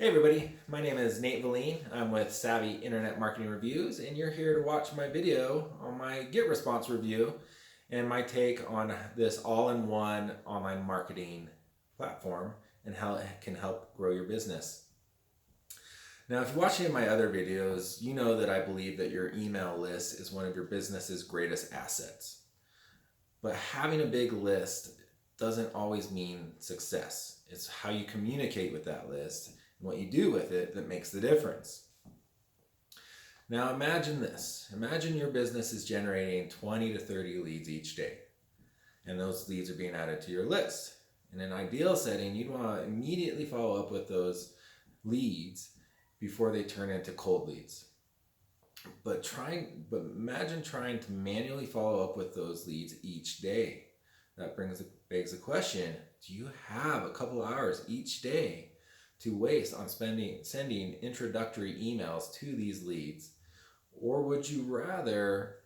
Hey everybody, my name is Nate Valine. I'm with Savvy Internet Marketing Reviews, and you're here to watch my video on my GetResponse review and my take on this all-in-one online marketing platform and how it can help grow your business. Now, if you're watching my other videos, you know that I believe that your email list is one of your business's greatest assets. But having a big list doesn't always mean success. It's how you communicate with that list and what you do with it that makes the difference. Now imagine this. Imagine your business is generating 20 to 30 leads each day, and those leads are being added to your list. In an ideal setting, you'd want to immediately follow up with those leads before they turn into cold leads. But imagine trying to manually follow up with those leads each day. That begs the question, do you have a couple hours each day to waste on sending introductory emails to these leads? Or would you rather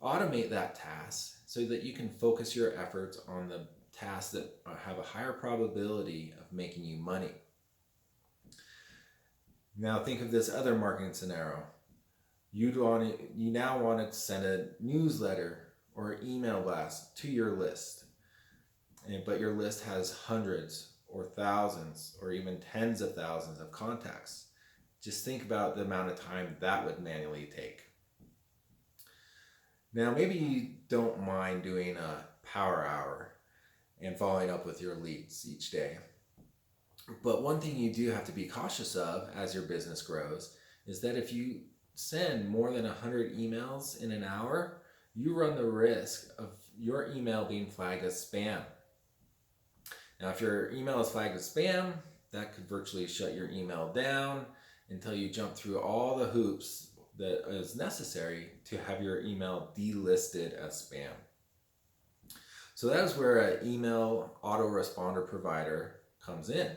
automate that task so that you can focus your efforts on the tasks that have a higher probability of making you money? Now think of this other marketing scenario. You now want to send a newsletter or email blast to your list, but your list has hundreds or thousands or even tens of thousands of contacts. Just think about the amount of time that would manually take. Now, maybe you don't mind doing a power hour and following up with your leads each day. But one thing you do have to be cautious of as your business grows is that if you send more than 100 emails in an hour, you run the risk of your email being flagged as spam. Now, if your email is flagged as spam, that could virtually shut your email down until you jump through all the hoops that is necessary to have your email delisted as spam. So that is where an email autoresponder provider comes in,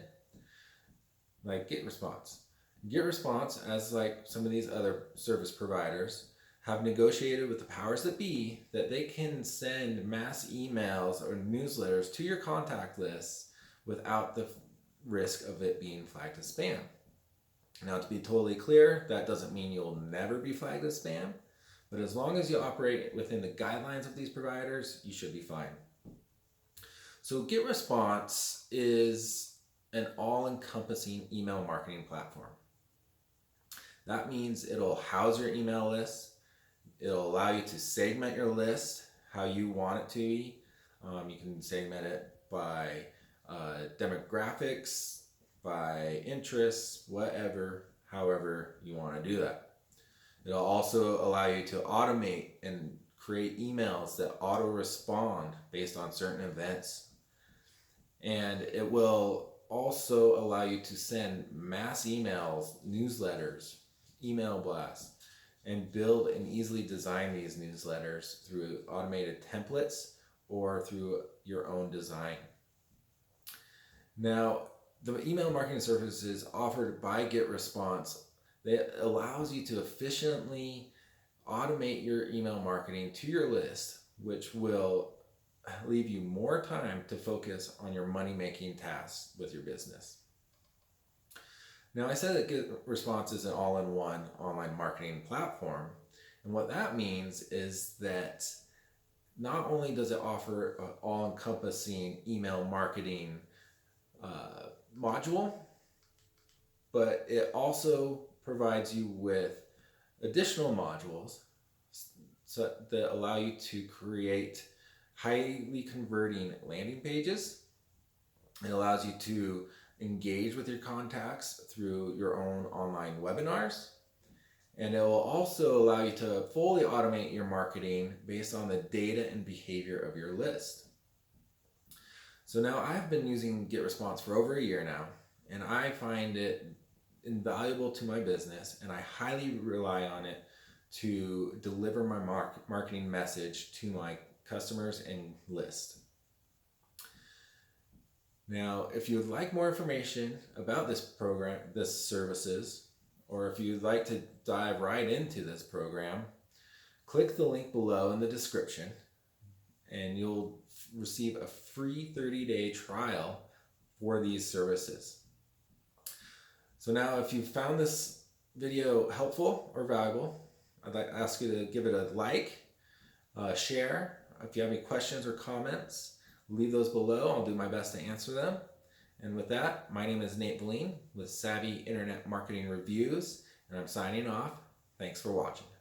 like GetResponse. GetResponse, as like some of these other service providers, have negotiated with the powers that be that they can send mass emails or newsletters to your contact list without the risk of it being flagged as spam. Now, to be totally clear, that doesn't mean you'll never be flagged as spam, but as long as you operate within the guidelines of these providers, you should be fine. So GetResponse is an all-encompassing email marketing platform. That means it'll house your email list. It'll allow you to segment your list how you want it to be. You can segment it by demographics, by interests, however you want to do that. It'll also allow you to automate and create emails that auto-respond based on certain events. And it will also allow you to send mass emails, newsletters, email blasts, and build and easily design these newsletters through automated templates or through your own design. Now, the email marketing services offered by GetResponse, that allows you to efficiently automate your email marketing to your list, which will leave you more time to focus on your money-making tasks with your business. Now, I said that GetResponse is an all-in-one online marketing platform, and what that means is that not only does it offer an all-encompassing email marketing module, but it also provides you with additional modules that allow you to create highly converting landing pages. It allows you to engage with your contacts through your own online webinars. And it will also allow you to fully automate your marketing based on the data and behavior of your list. So now I've been using GetResponse for over a year now, and I find it invaluable to my business, and I highly rely on it to deliver my marketing message to my customers and list. Now, if you would like more information about this program, this services, or if you'd like to dive right into this program, click the link below in the description and you'll receive a free 30-day trial for these services. So now if you found this video helpful or valuable, I'd like to ask you to give it a like, share. If you have any questions or comments, leave those below. I'll do my best to answer them. And with that, my name is Nate Valine with Savvy Internet Marketing Reviews, and I'm signing off. Thanks for watching.